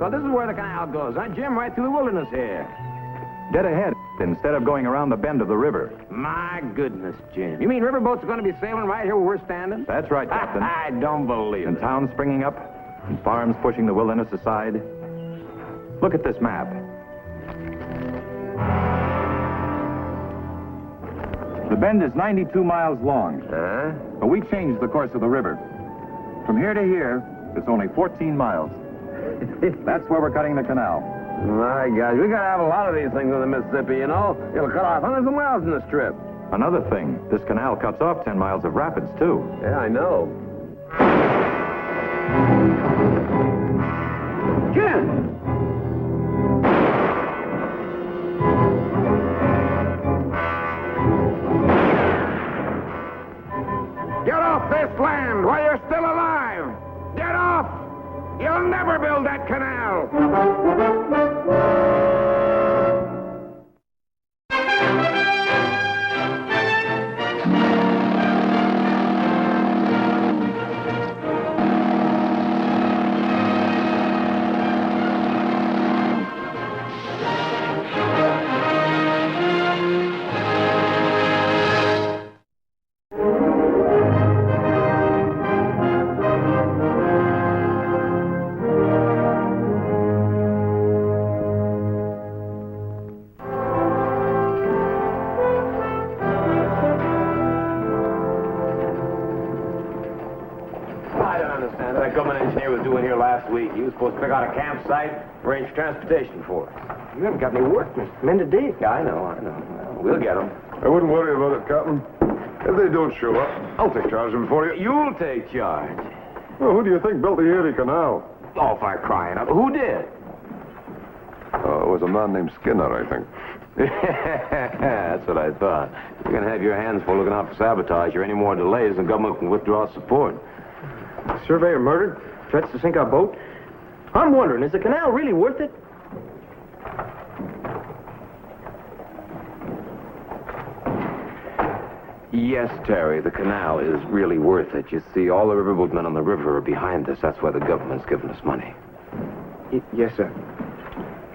So this is where the canal goes, huh, Jim? Right through the wilderness here. Dead ahead, instead of going around the bend of the river. My goodness, Jim. You mean riverboats are going to be sailing right here where we're standing? That's right, Captain. I don't believe And it. towns springing up, and farms pushing the wilderness aside. Look at this map. The bend is 92 miles long. But we changed the course of the river. From here to here, it's only 14 miles. That's where we're cutting the canal. My gosh, we got to have a lot of these things on the Mississippi, you know. It'll cut off hundreds of miles in this trip. Another thing, this canal cuts off 10 miles of rapids, too. Yeah, I know. Jim! Get off this land while you're still alive! Get off! You'll never build that canal! That government engineer was doing here last week. He was supposed to pick out a campsite, arrange transportation for us. You haven't got any workmen. Men to dig. Yeah, I know. Well, we'll get them. I wouldn't worry about it, Captain. If they don't show up, I'll take charge of them for you. You'll take charge. Well, who do you think built the Erie Canal? Oh, if I'm crying out. Who did? It was a man named Skinner, I think. That's what I thought. You're going to have your hands full looking out for sabotage or any more delays, and the government can withdraw support. Surveyor murdered? Threats to sink our boat? I'm wondering, is the canal really worth it? Yes, Terry, the canal is really worth it. You see, all the riverboat men on the river are behind us. That's why the government's giving us money. Yes, sir.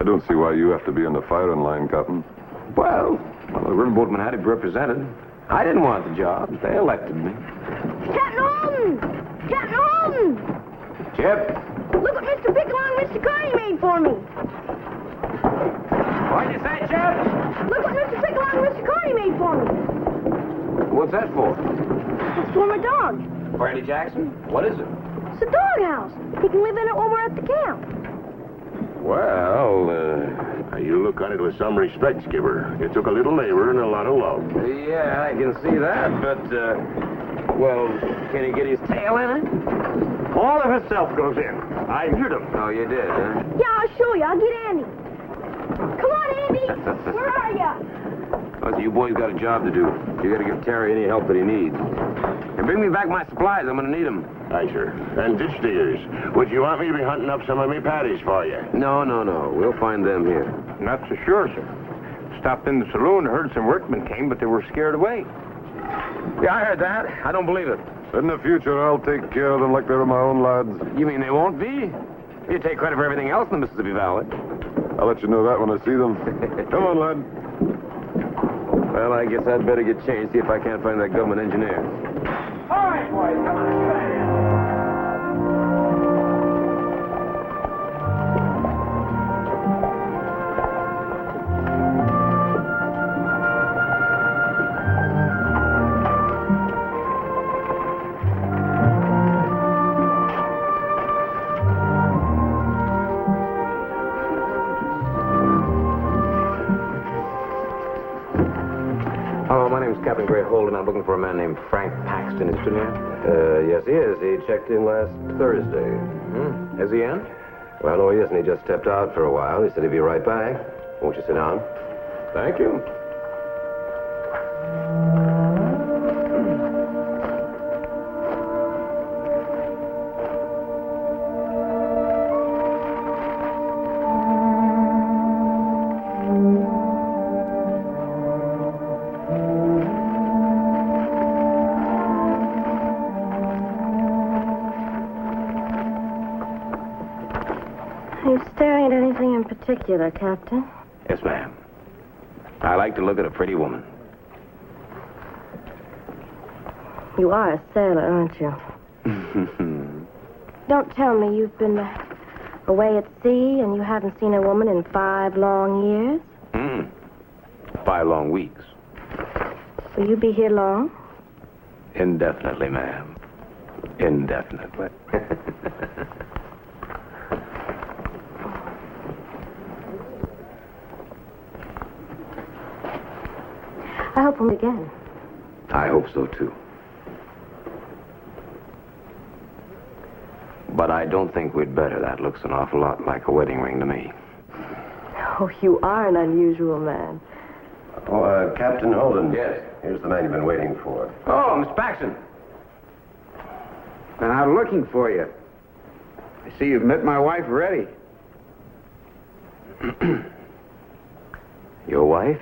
I don't see why you have to be in the firing line, Captain. Well, the riverboatmen had to be represented. I didn't want the job. They elected me. Captain Holden! Captain Holden! Chip, Look what Mr. Pickle and Mr. Carney made for me. what'd you say, Chip? Look what Mr. Pickle and Mr. Carney made for me. What's that for? It's for my dog. Brandy Jackson? What is it? It's a doghouse. He can live in it when we're at the camp. Well, you look on it with some respect, Skipper. It took a little labor and a lot of love. Yeah, I can see that, but, well, can he get his tail in it? All of itself goes in. I heard him. Oh, you did, huh? Yeah, I'll show you. I'll get Andy. Come on, Andy. Where are you? Oh, so you boys got a job to do. You got to give Terry any help that he needs. And bring me back my supplies. I'm going to need them. Aye, sir. And ditch diggers. Would you want me to be hunting up some of me patties for you? No. We'll find them here. Not so sure, sir. Stopped in the saloon, heard some workmen came, but they were scared away. Yeah, I heard that. I don't believe it. In the future, I'll take care of them like they were my own lads. You mean they won't be? You take credit for everything else in the Mississippi Valley. I'll let you know that when I see them. Come on, lad. Well, I guess I'd better get changed, see if I can't find that government engineer. All right, boys, come on. Get out of here. Hello, my name's Captain Gray Holden. I'm looking for a man named Frank Paxton. Is he here? Yes, he is. He checked in last Thursday. Is he in? Well, no, he isn't. He just stepped out for a while. He said he'd be right back. Won't you sit down? Thank you. Hey, you staring at anything in particular, Captain? Yes, ma'am. I like to look at a pretty woman. You are a sailor, aren't you? Don't tell me you've been away at sea and you haven't seen a woman in 5 long years? 5 long weeks. Will you be here long? Indefinitely, ma'am. Indefinitely. I hope we'll meet again. I hope so, too. But I don't think we'd better. That looks an awful lot like a wedding ring to me. Oh, you are an unusual man. Oh, Captain Holden. Yes. Here's the man you've been waiting for. Oh, Miss Paxton. Been out looking for you. I see you've met my wife already. Your wife?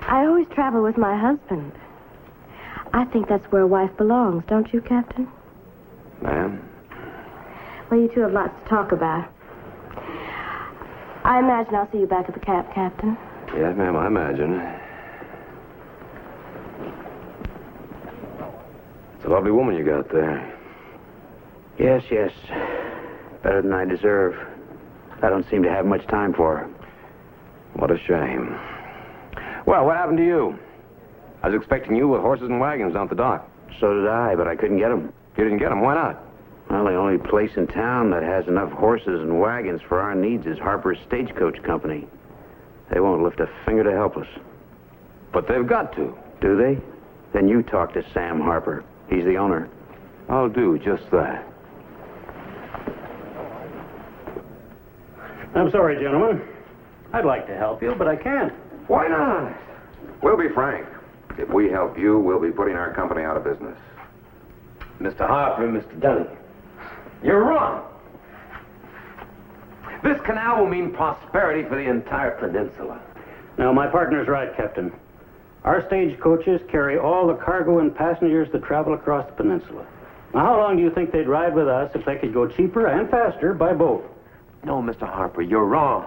I always travel with my husband. I think that's where a wife belongs, don't you, Captain? Ma'am? Well, you two have lots to talk about. I imagine I'll see you back at the camp, Captain. Yes, ma'am, I imagine. It's a lovely woman you got there. Yes. Better than I deserve. I don't seem to have much time for her. What a shame. Well, what happened to you? I was expecting you with horses and wagons down at the dock. So did I, but I couldn't get them. You didn't get them. Why not? Well, the only place in town that has enough horses and wagons for our needs is Harper's Stagecoach Company. They won't lift a finger to help us. But they've got to. Do they? Then you talk to Sam Harper. He's the owner. I'll do just that. I'm sorry, gentlemen. I'd like to help you, but I can't. Why not? We'll be frank. If we help you, we'll be putting our company out of business. Mr. Harper and Mr. Dunning, you're wrong. This canal will mean prosperity for the entire peninsula. No, my partner's right, Captain. Our stagecoaches carry all the cargo and passengers that travel across the peninsula. Now, how long do you think they'd ride with us if they could go cheaper and faster by boat? No, Mr. Harper, you're wrong.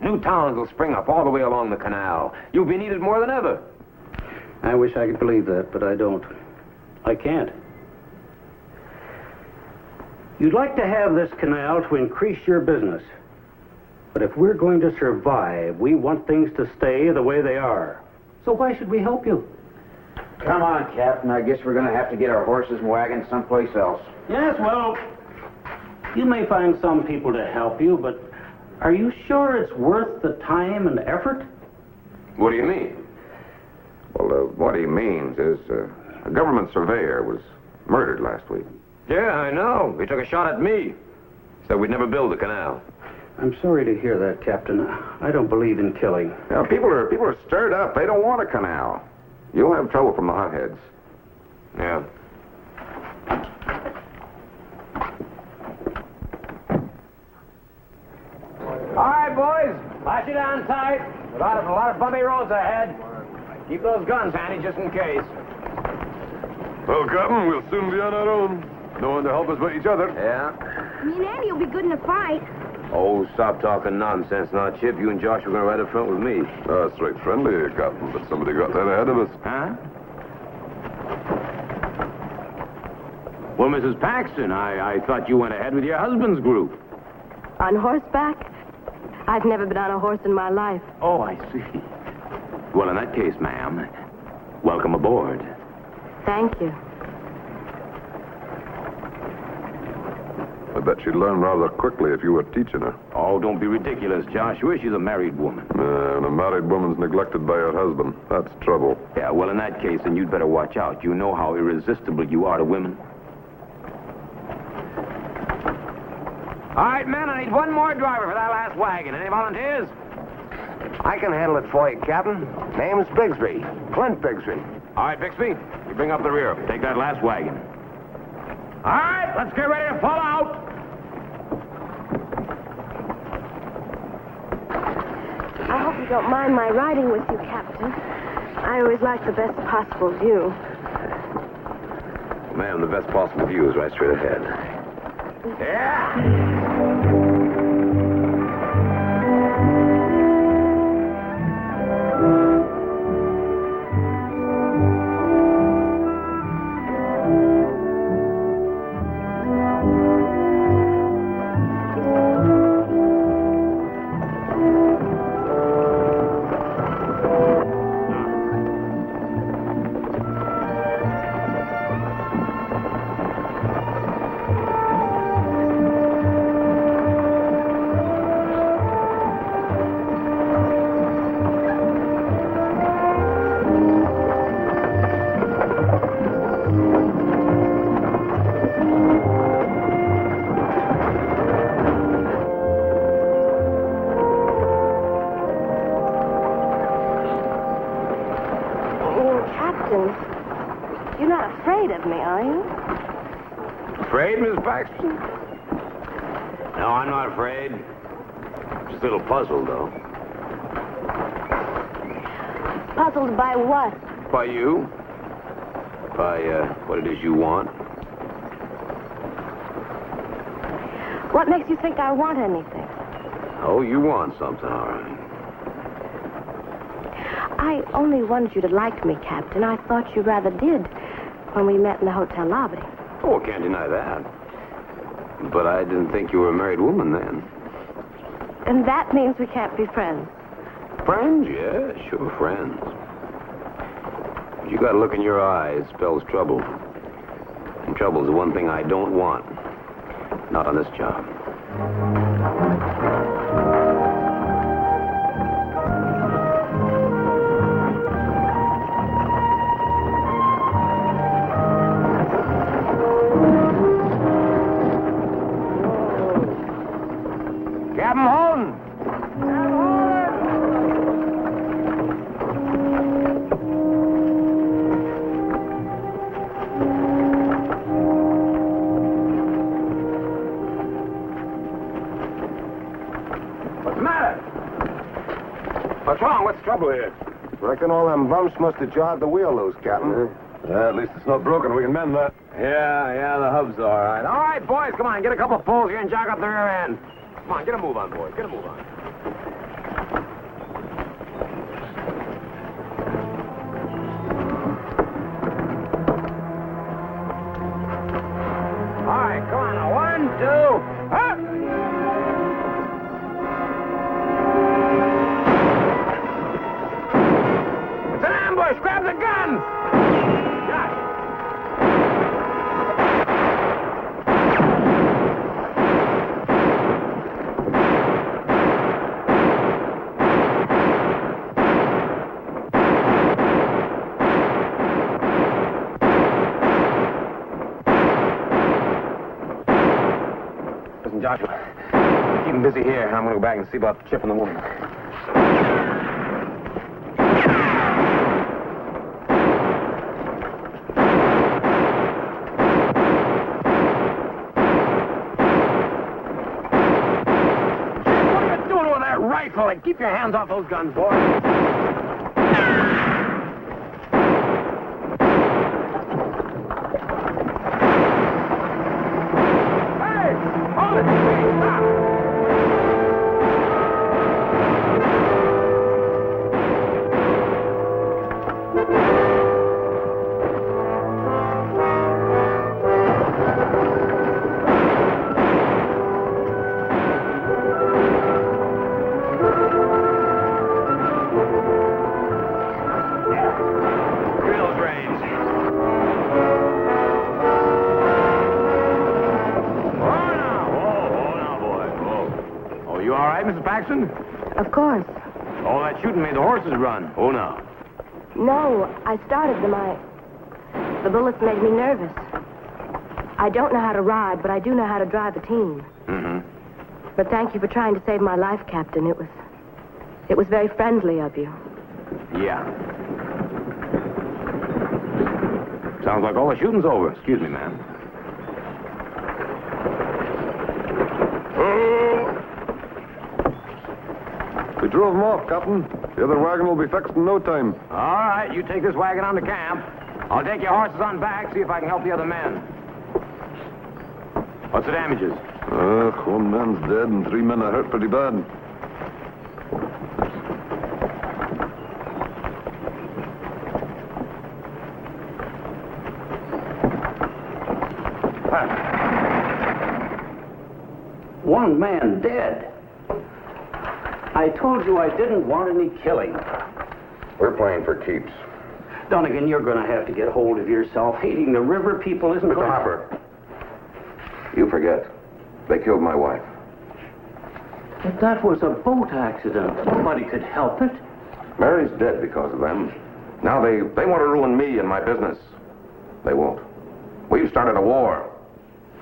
New towns will spring up all the way along the canal. You'll be needed more than ever. I wish I could believe that, but I don't. I can't. You'd like to have this canal to increase your business. But if we're going to survive, we want things to stay the way they are. So why should we help you? Come on, Captain. I guess we're going to have to get our horses and wagons someplace else. Yes, well, you may find some people to help you, but are you sure it's worth the time and effort? What do you mean? Well, what he means is a government surveyor was murdered last week. Yeah, I know. He took a shot at me. Said we'd never build the canal. I'm sorry to hear that, Captain. I don't believe in killing. Now, people are stirred up. They don't want a canal. You'll have trouble from the hotheads. Yeah. All right, boys. Lash you down tight. A lot of bumpy roads ahead. Keep those guns handy just in case. Well, Captain, we'll soon be on our own. No one to help us but each other. Yeah? Me and Andy will be good in a fight. Oh, stop talking nonsense now, Chip. You and Josh are going to ride up front with me. That's right friendly, Captain, but somebody got that ahead of us. Huh? Well, Mrs. Paxton, I thought you went ahead with your husband's group. On horseback? I've never been on a horse in my life. Oh, I see. Well, in that case, ma'am, welcome aboard. Thank you. I bet she'd learn rather quickly if you were teaching her. Oh, don't be ridiculous, Joshua. She's a married woman. And a married woman's neglected by her husband. That's trouble. Yeah, well, in that case, then you'd better watch out. You know how irresistible you are to women. All right, men, I need one more driver for that last wagon. Any volunteers? I can handle it for you, Captain. Name's Bigsby. Clint Bigsby. All right, Bixby, you bring up the rear. Take that last wagon. All right, let's get ready to fall out. I hope you don't mind my riding with you, Captain. I always like the best possible view. Ma'am, the best possible view is right straight ahead. Yeah! not afraid of me, are you? Afraid, Miss Paxton? No, I'm not afraid. Just a little puzzled, though. Puzzled by what? By you? By, what it is you want? What makes you think I want anything? Oh, you want something, all right. I only wanted you to like me, Captain. I thought you rather did when we met in the hotel lobby. Oh, I can't deny that. But I didn't think you were a married woman then. And that means we can't be friends. Friends? Yeah, sure, friends. But you got a look in your eyes spells trouble. And trouble's the one thing I don't want. Not on this job. Captain Holden! What's the matter? What's wrong? What's the trouble here? Reckon all them bumps must have jarred the wheel loose, Captain. At least it's not broken. We can mend that. Yeah, the hub's all right. All right, boys, come on. Get a couple of poles here and jog up the rear end. Come on, get a move on, boys. Get a move on. All right, come on now. 1, 2, up! It's an ambush! Grab the guns! Josh! Listen, Joshua, keep him busy here. I'm going to go back and see about the chip and the woman. Rifle, and keep your hands off those guns, boys. Hey! Hold it! Hey, stop! Mrs. Paxton? Of course. All that shooting made the horses run. Oh, no. No, I started them. The bullets made me nervous. I don't know how to ride, but I do know how to drive a team. Mm-hmm. But thank you for trying to save my life, Captain. It was very friendly of you. Yeah. Sounds like all the shooting's over. Excuse me, ma'am. We drove them off, Captain. The other wagon will be fixed in no time. All right, you take this wagon on to camp. I'll take your horses on back, see if I can help the other men. What's the damages? One man's dead and 3 men are hurt pretty bad. One man dead. I told you I didn't want any killing. We're playing for keeps. Donegan, you're going to have to get hold of yourself. Hating the river people isn't Mr. going to... Hopper, you forget. They killed my wife. But that was a boat accident. Nobody could help it. Mary's dead because of them. Now they want to ruin me and my business. They won't. We've started a war.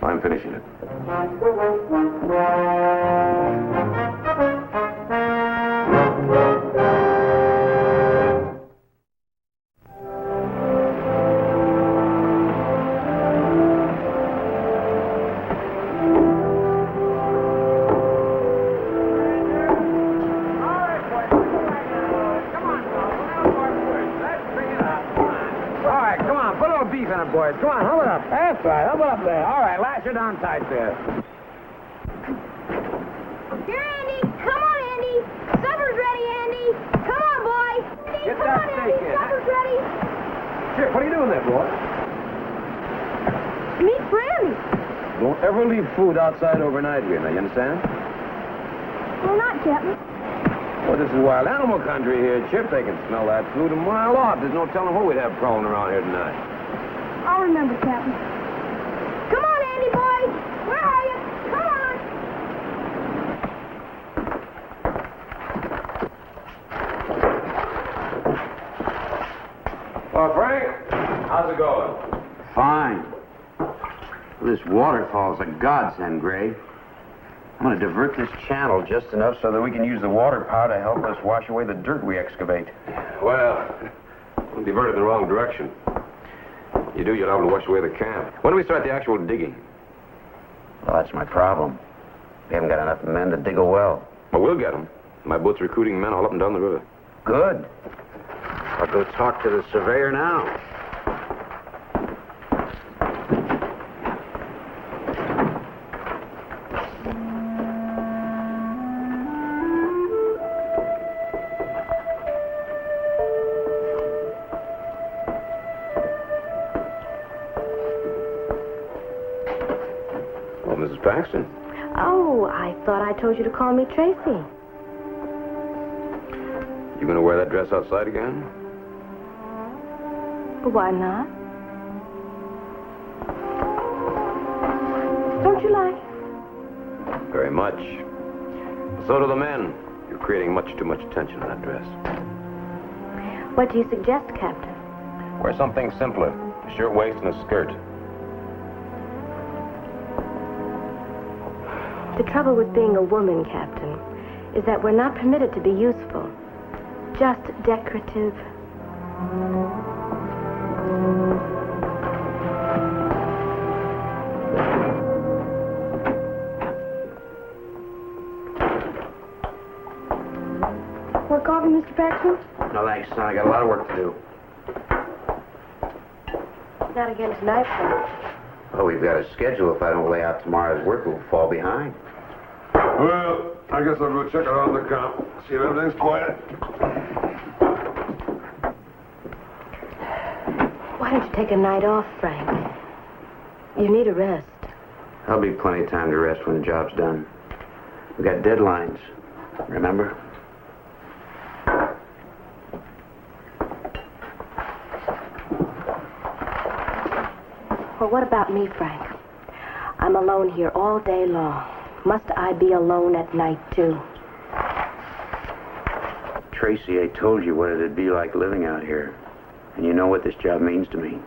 I'm finishing it. more beef in it, boys. Come on, hump it up. That's right, hump it up there. All right, lash her down tight there. Here, Andy. Come on, Andy. Supper's ready, Andy. Come on, boy. Andy, Get come that on, steak Andy. in. Supper's ready. Chip, what are you doing there, boy? Meet for Andy. Don't ever leave food outside overnight here, now, you understand? Well, not, Captain. Well, this is wild animal country here, Chip. They can smell that food a mile off. There's no telling what we'd have crawling around here tonight. I'll remember, Captain. Come on, Andy, boy. Where are you? Come on. Well, Frank, how's it going? Fine. This waterfall's a godsend, Gray. I'm going to divert this channel just enough so that we can use the water power to help us wash away the dirt we excavate. Well, we diverted in the wrong direction. You do, you'll have to wash away the camp. When do we start the actual digging? Well, that's my problem. We haven't got enough men to dig a well. Well, we'll get them. My boat's recruiting men all up and down the river. Good. I'll go talk to the surveyor now. Well, Mrs. Paxton, Oh, I thought I told you to call me Tracy. you going to wear that dress outside again? Why not? Don't you like? Very much. So do the men. You're creating much too much attention in that dress. What do you suggest, Captain? Wear something simpler. A shirt waist and a skirt. The trouble with being a woman, Captain, is that we're not permitted to be useful. Just decorative. More coffee, Mr. Paxton? No, thanks, son. I got a lot of work to do. Not again tonight, Frank. Oh, we've got a schedule. If I don't lay out tomorrow's work, we'll fall behind. Well, I guess I'll go check around the camp, see if everything's quiet. Why don't you take a night off, Frank? You need a rest. There'll be plenty of time to rest when the job's done. We've got deadlines, remember? Well, what about me, Frank? I'm alone here all day long. Must I be alone at night, too? Tracy, I told you what it'd be like living out here. And you know what this job means to me.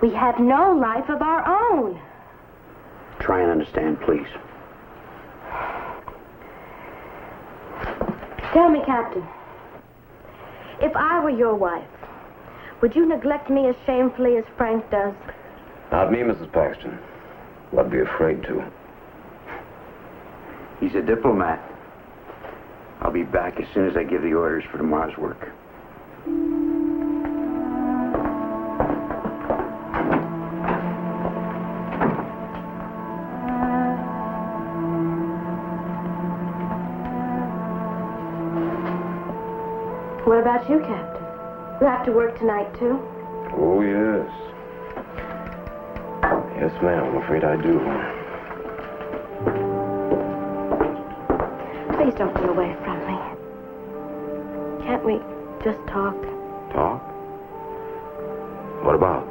We have no life of our own. Try and understand, please. Tell me, Captain, if I were your wife, would you neglect me as shamefully as Frank does? Not me, Mrs. Paxton. I'd be afraid to. He's a diplomat. I'll be back as soon as I give the orders for tomorrow's work. What about you, Captain? You have to work tonight, too? Oh, yes. Yes, ma'am. I'm afraid I do. Please don't get away from me. Can't we just talk? Talk? What about?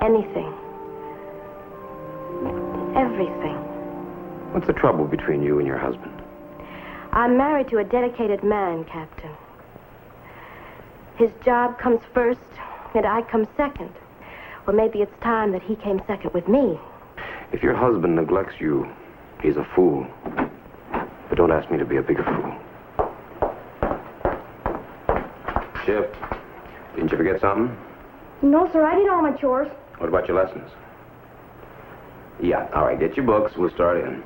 Anything. Everything. What's the trouble between you and your husband? I'm married to a dedicated man, Captain. His job comes first, and I come second. Well, maybe it's time that he came second with me. If your husband neglects you, he's a fool. But don't ask me to be a bigger fool. Chip, didn't you forget something? No, sir, I did all my chores. What about your lessons? Yeah, all right, get your books. We'll start in.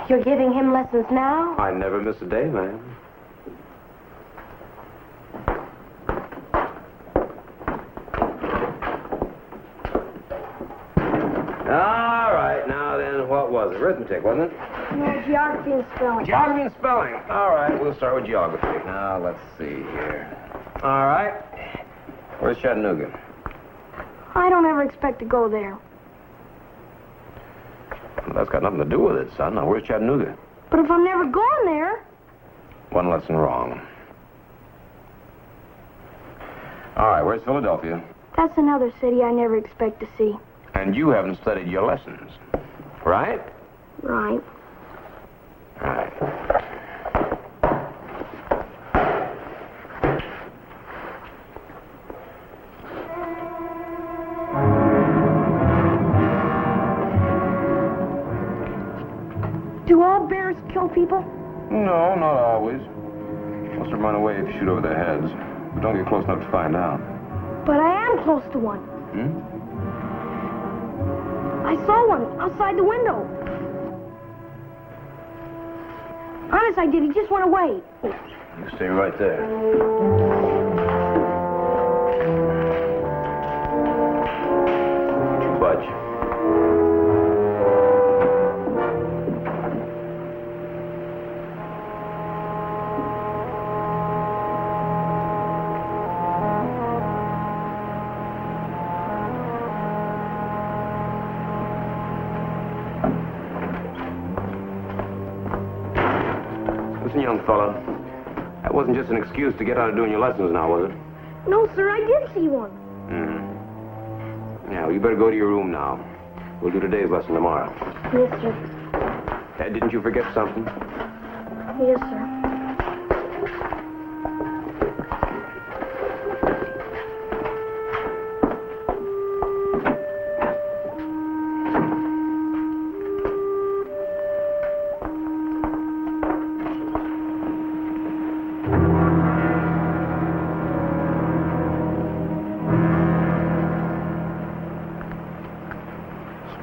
You're giving him lessons now? I never miss a day, ma'am. was it? Arithmetic, wasn't it? No, geography and spelling. Geography and spelling. All right, we'll start with geography. Now, let's see here. All right. Where's Chattanooga? I don't ever expect to go there. Well, that's got nothing to do with it, son. Now, where's Chattanooga? But if I'm never going there... One lesson wrong. All right, where's Philadelphia? That's another city I never expect to see. And you haven't studied your lessons, right? Right. All right. Do all bears kill people? No, not always. Most of them run away if you shoot over their heads. But don't get close enough to find out. But I am close to one. I saw one outside the window. Honest, I did. He just went away. You stay right there. Budge. Listen, young fella, that wasn't just an excuse to get out of doing your lessons now, was it? No, sir, I did see one. Now, you better go to your room now. We'll do today's lesson tomorrow. Yes, sir. Ed, didn't you forget something? Yes, sir.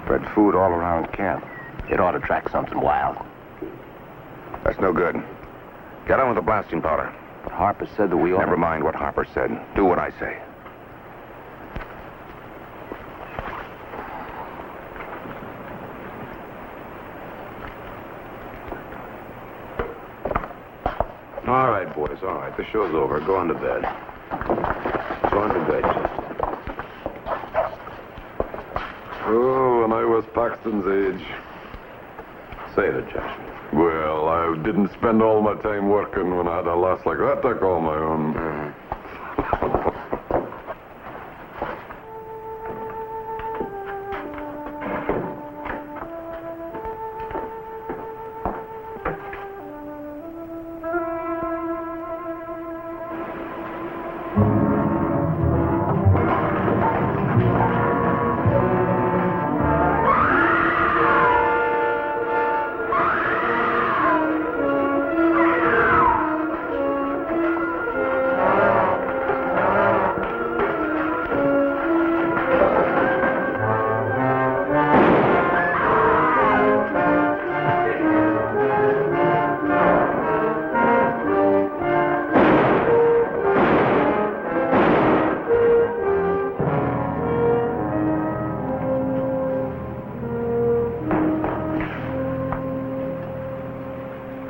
Spread food all around camp. It ought to track something wild. That's no good. Get on with the blasting powder. But Harper said that we ought Never mind what Harper said. Do what I say. All right, boys, all right. The show's over. Go on to bed. Go on to bed, Chester. Oh, when I was Paxton's age. Say it, Chester. Well, I didn't spend all my time working when I had a lass like that to call my own.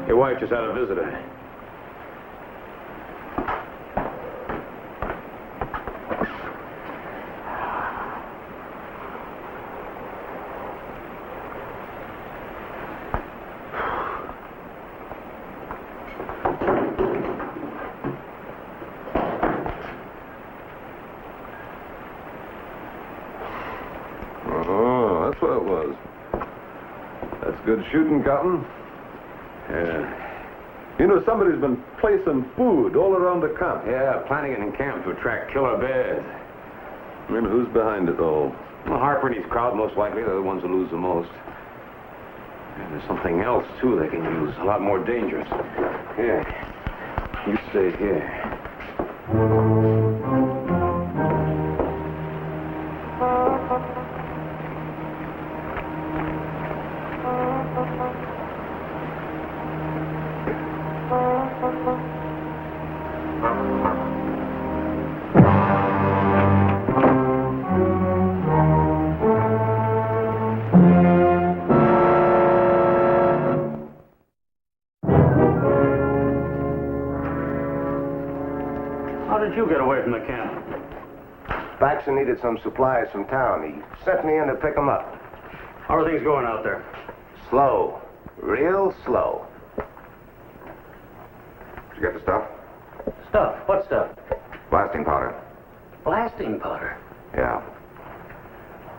Your wife just had a visitor. Oh, that's what it was. That's good shooting, Captain. Yeah. You know, somebody's been placing food all around the camp. Yeah, planting it in camp to attract killer bears. I mean, who's behind it all? Well, Harper and his crowd, most likely, they're the ones who lose the most. And there's something else, too, they can use. A lot more dangerous. Here. You stay here. you get away from the camp? Baxter needed some supplies from town. He sent me in to pick them up. How are things going out there? Slow. Real slow. Did you get the stuff? Stuff? What stuff? Blasting powder. Blasting powder. Yeah.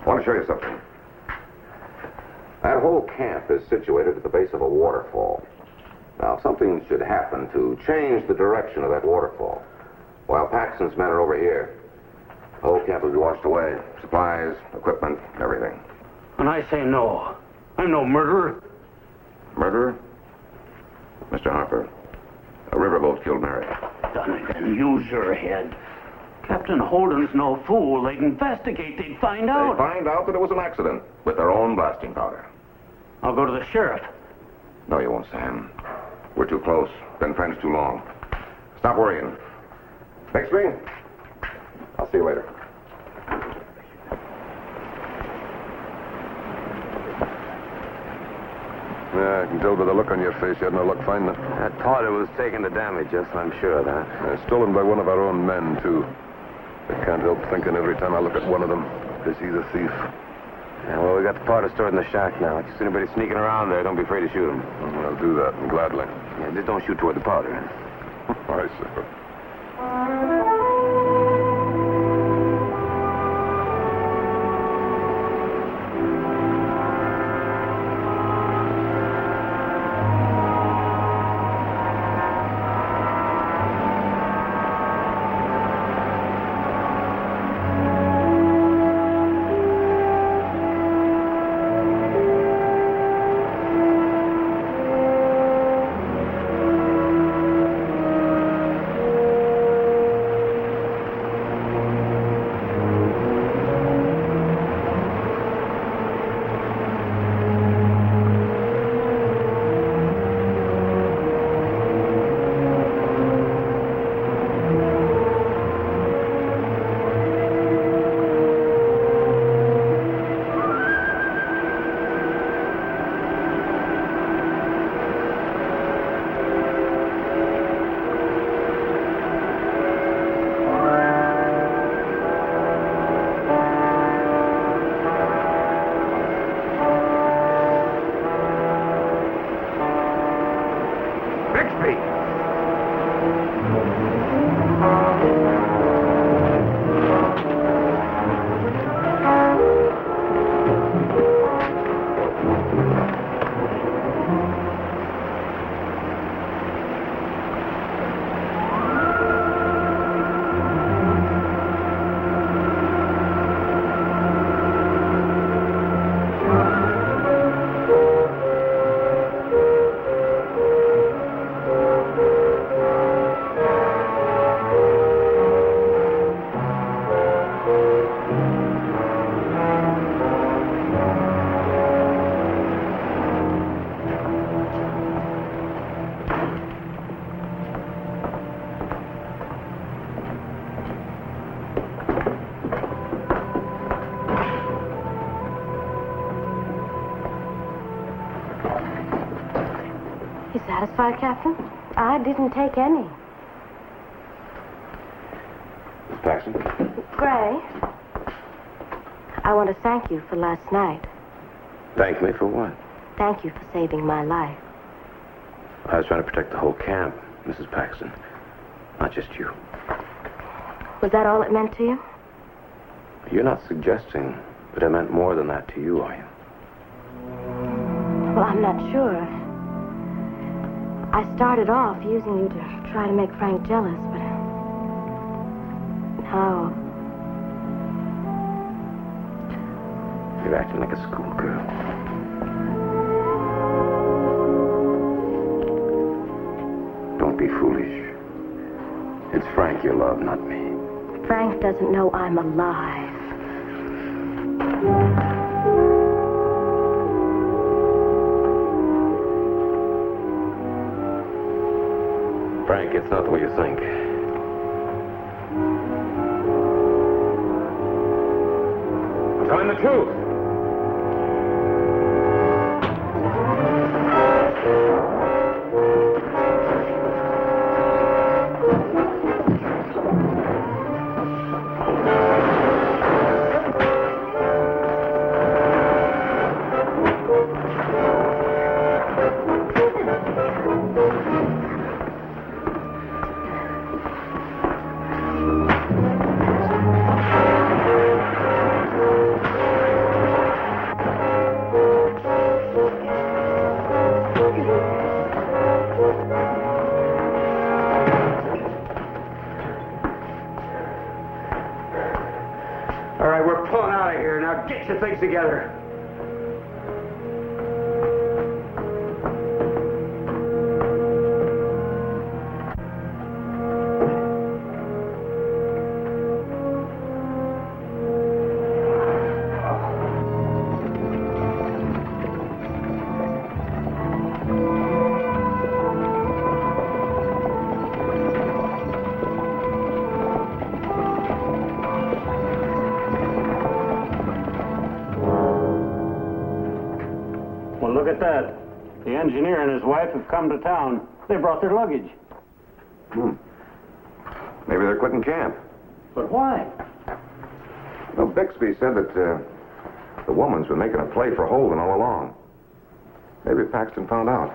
I want to show you something. That whole camp is situated at the base of a waterfall. Now, if something should happen to change the direction of that waterfall, while Paxton's men are over here, the whole camp will be washed away. Supplies, equipment, everything. And I say no. I'm no murderer. Murderer? Mr. Harper, a riverboat killed Mary. Dunnigan, use your head. Captain Holden's no fool. They'd investigate. They'd find out. They find out that it was an accident with their own blasting powder. I'll go to the sheriff. No, you won't, Sam. We're too close. Been friends too long. Stop worrying. Bixby, I'll see you later. Yeah, I can tell by the look on your face you had no luck finding it. That powder was taking the damage, yes, I'm sure of that. Stolen by one of our own men, too. I can't help thinking every time I look at one of them, is he the thief? Yeah, well, we got the powder stored in the shack now. If you see anybody sneaking around there, don't be afraid to shoot them. I'll do that, gladly. Yeah, just don't shoot toward the powder. Aye, sir. You satisfied, Captain? I didn't take any. Miss Paxton? Gray, I want to thank you for last night. Thank me for what? Thank you for saving my life. I was trying to protect the whole camp, Mrs. Paxton. Not just you. Was that all it meant to you? You're not suggesting that it meant more than that to you, are you? Well, I'm not sure. I started off using you to try to make Frank jealous, but now you're acting like a schoolgirl. Don't be foolish. It's Frank you love, not me. Frank doesn't know I'm alive. Frank, it's not the way you think. I'm telling the truth. right, we're pulling out of here. Now get your things together. Well, look at that. The engineer and his wife have come to town. They brought their luggage. Maybe they're quitting camp. But why? Well, Bixby said that the woman's been making a play for Holden all along. Maybe Paxton found out.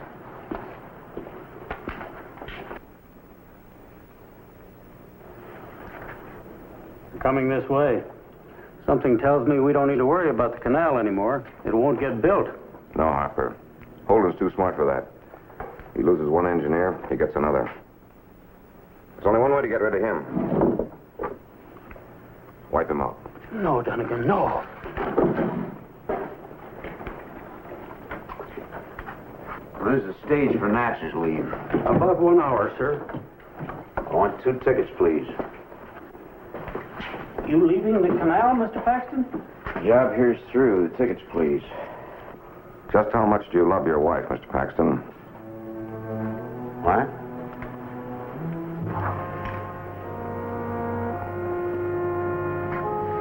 Coming this way. Something tells me we don't need to worry about the canal anymore. It won't get built. No, Harper. Holden's too smart for that. He loses one engineer, he gets another. There's only one way to get rid of him. Wipe him out. No, Dunnigan, no. When's the stage for Natchez leave? About 1 hour, sir. I want 2 tickets, please. You leaving the canal, Mr. Paxton? Job here's through. The tickets, please. Just how much do you love your wife, Mr. Paxton? What?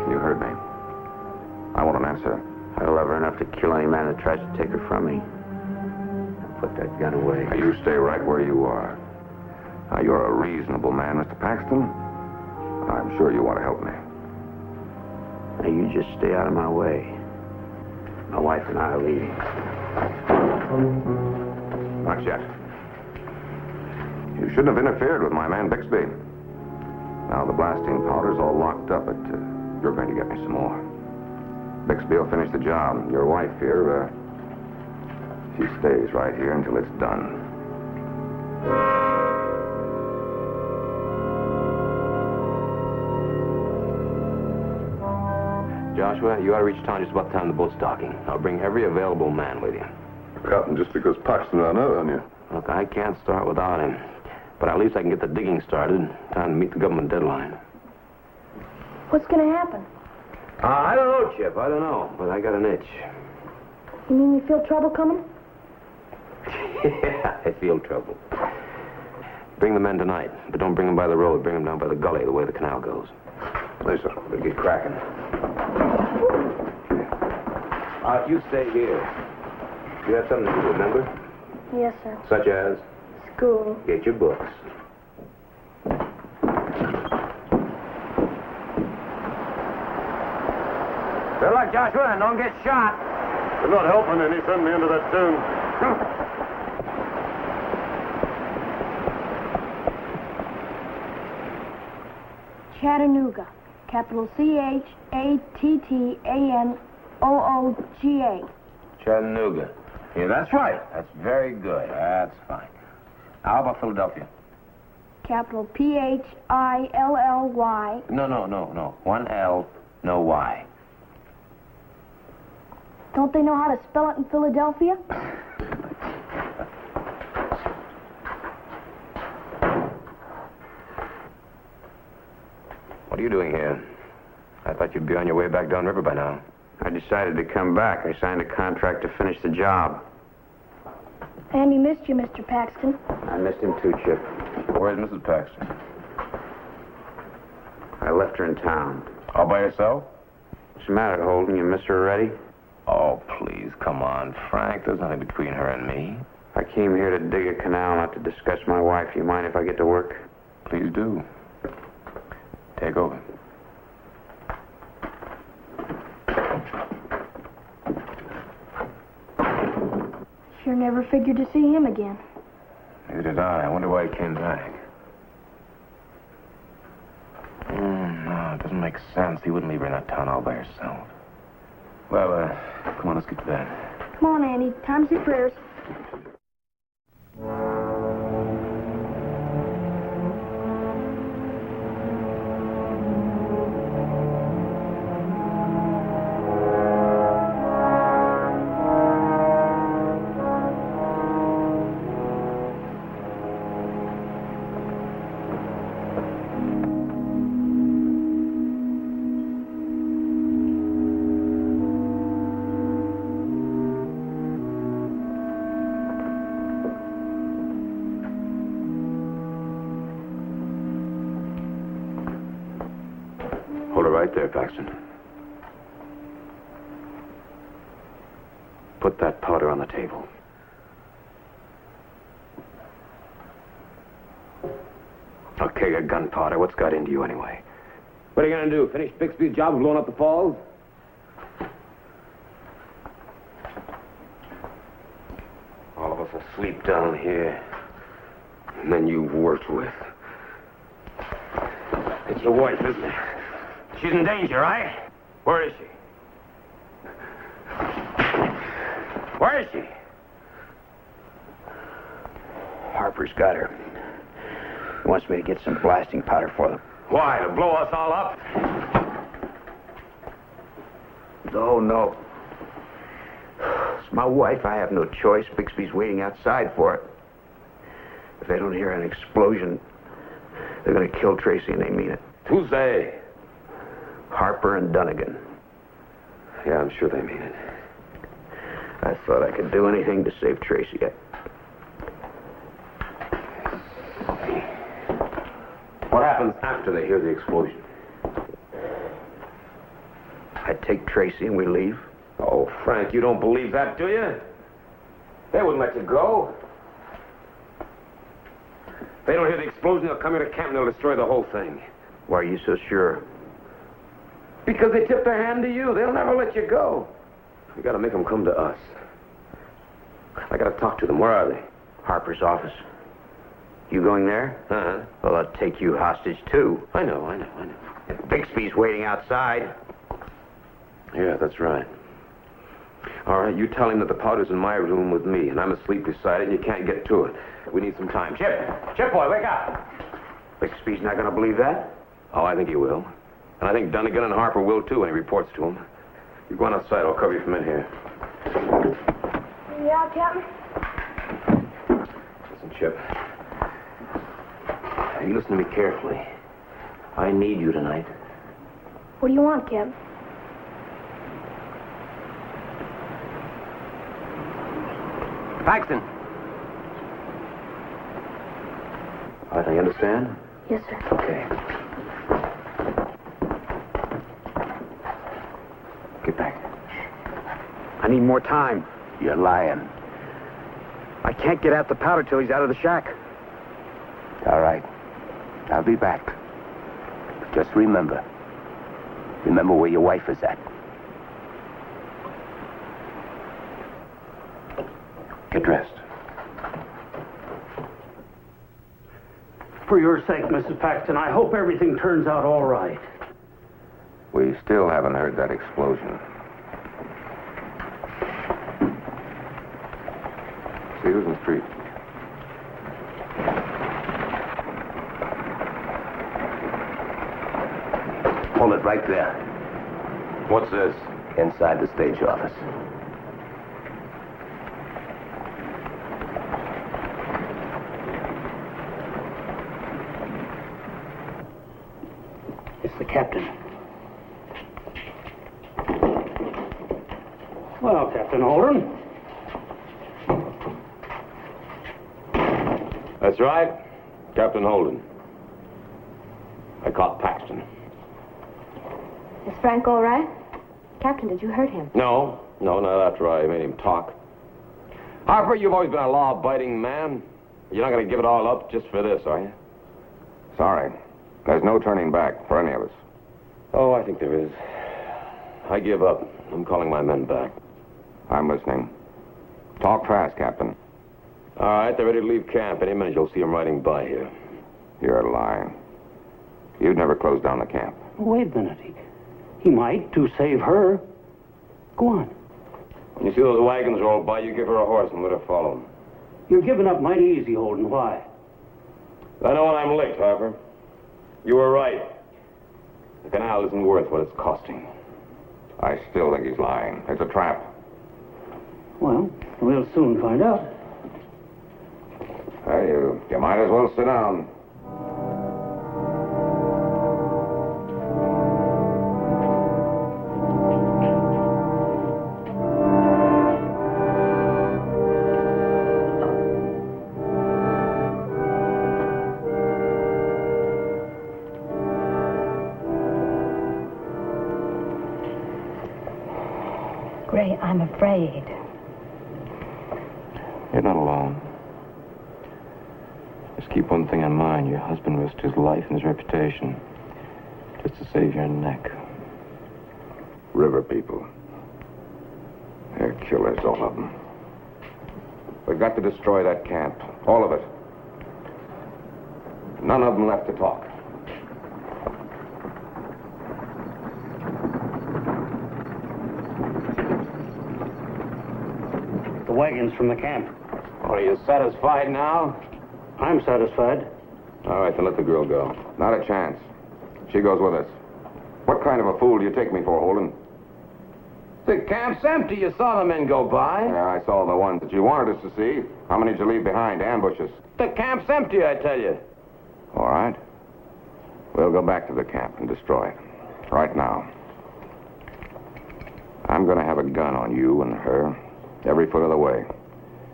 You heard me. I want an answer. I love her enough to kill any man that tries to take her from me. Put that gun away. Now, you stay right where you are. Now, you're a reasonable man, Mr. Paxton. I'm sure you want to help me. Now, you just stay out of my way. My wife and I are leaving. Not yet. You shouldn't have interfered with my man Bixby. Now, the blasting powder's all locked up, but you're going to get me some more. Bixby will finish the job. Your wife here, she stays right here until it's done. Joshua, you ought to reach town just about the time the boat's docking. I'll bring every available man with you. Captain, just because Paxton ran out on you. Look, I can't start without him. But at least I can get the digging started. Time to meet the government deadline. What's going to happen? I don't know, Chip. I don't know. But I got an itch. You mean you feel trouble coming? Yeah, I feel trouble. Bring the men tonight. But don't bring them by the road. Bring them down by the gully, the way the canal goes. Listen, We'll get cracking. You stay here. You have something to do, remember? Yes, sir. Such as? School. Get your books. Good luck, Joshua, and don't get shot. You're not helping any. Send me into that tune. Chattanooga. Capital Chattanooga. Chattanooga. Yeah, that's right. That's very good. That's fine. How about Philadelphia? Capital Philly. No. 1 L, no Y. Don't they know how to spell it in Philadelphia? What are you doing here? I thought you'd be on your way back downriver by now. I decided to come back. I signed a contract to finish the job. Andy missed you, Mr. Paxton. I missed him too, Chip. Where's Mrs. Paxton? I left her in town. All by yourself? What's the matter, Holden? You miss her already? Oh, please, come on, Frank. There's nothing between her and me. I came here to dig a canal, not to discuss my wife. You mind if I get to work? Please do. Take over. Sure never figured to see him again. Neither did I. I wonder why he came back. No, it doesn't make sense. He wouldn't leave her in that town all by herself. Well, come on, let's get to bed. Come on, Andy. Time to say prayers. Hold it right there, Paxton. Put that powder on the table. A keg of gunpowder. What's got into you anyway? What are you going to do? Finish Bixby's job of blowing up the falls? All of us asleep down here. And then you worked with. It's your wife, isn't it? She's in danger, right? Where is she? Where is she? Harper's got her. He wants me to get some blasting powder for them. Why? To blow us all up? Oh, no. It's my wife. I have no choice. Bixby's waiting outside for it. If they don't hear an explosion, they're going to kill Tracy, and they mean it. Who's they? Harper and Dunnigan. Yeah, I'm sure they mean it. I thought I could do anything to save Tracy. What happens after they hear the explosion? I take Tracy and we leave. Oh, Frank, you don't believe that, do you? They wouldn't let you go. If they don't hear the explosion, they'll come here to camp and they'll destroy the whole thing. Why are you so sure? Because they tip their hand to you. They'll never let you go. We gotta make them come to us. I gotta talk to them. Where are they? Harper's office. You going there? Uh-huh. Well, I'll take you hostage, too. I know. Bixby's waiting outside. Yeah, that's right. All right, you tell him that the powder's in my room with me, and I'm asleep beside it, and you can't get to it. We need some time. Chip, boy, wake up. Bixby's not going to believe that? Oh, I think he will. And I think Dunnigan and Harper will, too, when he reports to him. You go on outside. I'll cover you from in here. Yeah, Captain? Listen, Chip. You listen to me carefully. I need you tonight. What do you want, Cap? Paxton. All right, now you understand? Yes, sir. Okay. Get back. I need more time. You're lying. I can't get out the powder till he's out of the shack. All right. I'll be back. Just remember where your wife is at. Get dressed. For your sake, Mrs. Paxton, I hope everything turns out all right. We still haven't heard that explosion. See who's in the street. Hold it right there. What's this? Inside the stage office. It's the captain. Well, Captain Holden. That's right. Captain Holden. I caught Paxton. Is Frank all right? Captain, did you hurt him? No, not after I made him talk. Harper, you've always been a law-abiding man. You're not going to give it all up just for this, are you? Sorry. There's no turning back for any of us. Oh, I think there is. I give up. I'm calling my men back. I'm listening. Talk fast, Captain. All right, they're ready to leave camp. Any minute you'll see them riding by here. You're lying. You'd never close down the camp. Wait a minute. He might, to save her. Go on. When you see those wagons roll by, you give her a horse and let her follow them. You're giving up mighty easy, Holden. Why? I know when I'm licked, Harper. You were right. The canal isn't worth what it's costing. I still think he's lying. It's a trap. Well, we'll soon find out. Hey, you might as well sit down. Gray, I'm afraid. You're not alone. Just keep one thing in mind. Your husband risked his life and his reputation just to save your neck. River people. They're killers, all of them. We've got to destroy that camp. All of it. None of them left to talk. The wagons from the camp. Are you satisfied now? I'm satisfied. All right, then let the girl go. Not a chance. She goes with us. What kind of a fool do you take me for, Holden? The camp's empty. You saw the men go by. Yeah, I saw the ones that you wanted us to see. How many did you leave behind? Ambushes. The camp's empty, I tell you. All right. We'll go back to the camp and destroy it. Right now. I'm going to have a gun on you and her every foot of the way.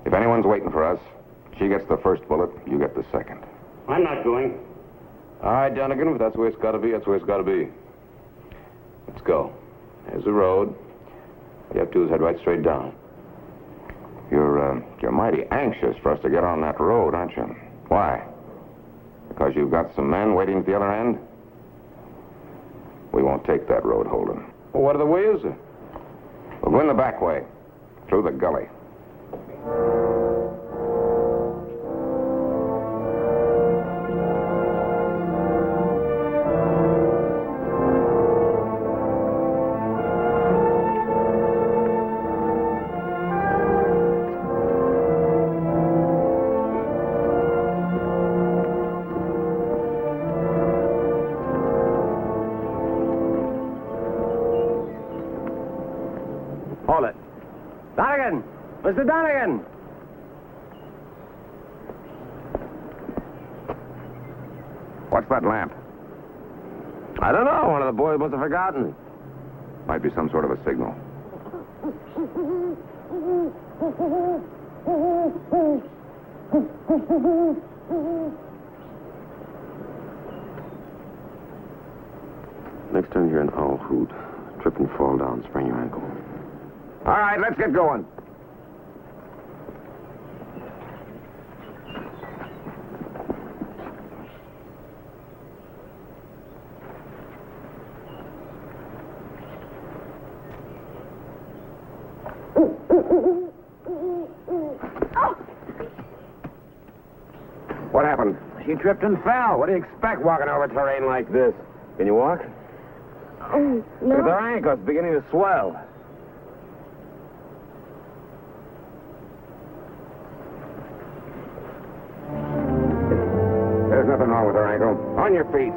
If anyone's waiting for us, she gets the first bullet, you get the second. I'm not going. All right, Donegan, if that's the way it's got to be, that's the way it's got to be. Let's go. There's the road. All you have to do is head right straight down. You're mighty anxious for us to get on that road, aren't you? Why? Because you've got some men waiting at the other end? We won't take that road, Holden. Well, what other way is there? We'll go in the back way, through the gully. Hold it. Donegan! Mr. Donegan! What's that lamp? I don't know. One of the boys must have forgotten. Might be some sort of a signal. Next time you're an owl hoot, trip and fall down, sprain your ankle. All right, let's get going. What happened? She tripped and fell. What do you expect walking over terrain like this? Can you walk? No. Look at her ankle. It's beginning to swell. There's nothing wrong with her ankle. On your feet.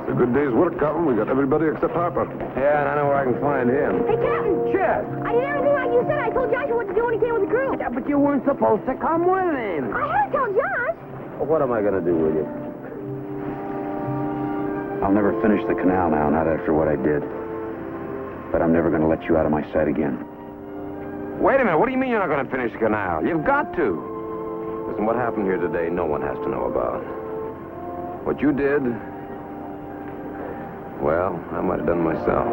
It's a good day's work, Captain. We got everybody except Harper. Yeah, and I know where I can find him. Hey, Captain! Chip! I did everything like you said. I told Joshua what to do when he came with the crew. Yeah, but you weren't supposed to come with him. I had to tell Josh. Well, what am I going to do with you? I'll never finish the canal now, not after what I did. But I'm never going to let you out of my sight again. Wait a minute. What do you mean you're not going to finish the canal? You've got to. Listen, what happened here today, no one has to know about. What you did, well, I might have done myself.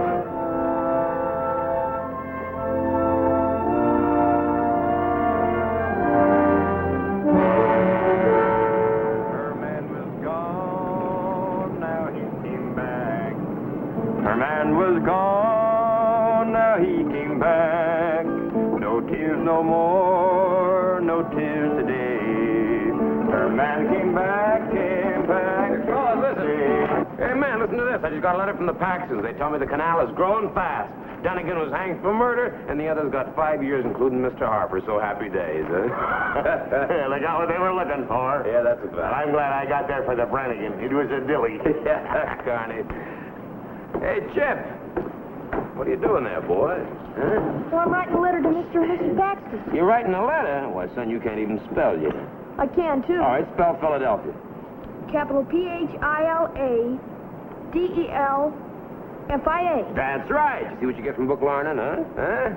Her man was gone, now he came back. Her man was gone, now he came back. No tears no more, no tears today. Her man came back, came back. Oh, listen. Hey, man, listen to this. I just got a letter from the Paxtons. They tell me the canal is growing fast. Donegan was hanged for murder, and the others got 5 years, including Mr. Harper. So happy days, eh? They got what they were looking for. Yeah, that's a fact. I'm glad I got there for the Brannigan. It was a dilly. Yeah, Carney. Hey, Chip. What are you doing there, boy? Huh? Well, I'm writing a letter to Mr. and Mrs. Baxter. You're writing a letter? Why, son, you can't even spell yet. I can, too. All right, spell Philadelphia. Capital Philadelphia. That's right. You see what you get from book learning, huh? Huh?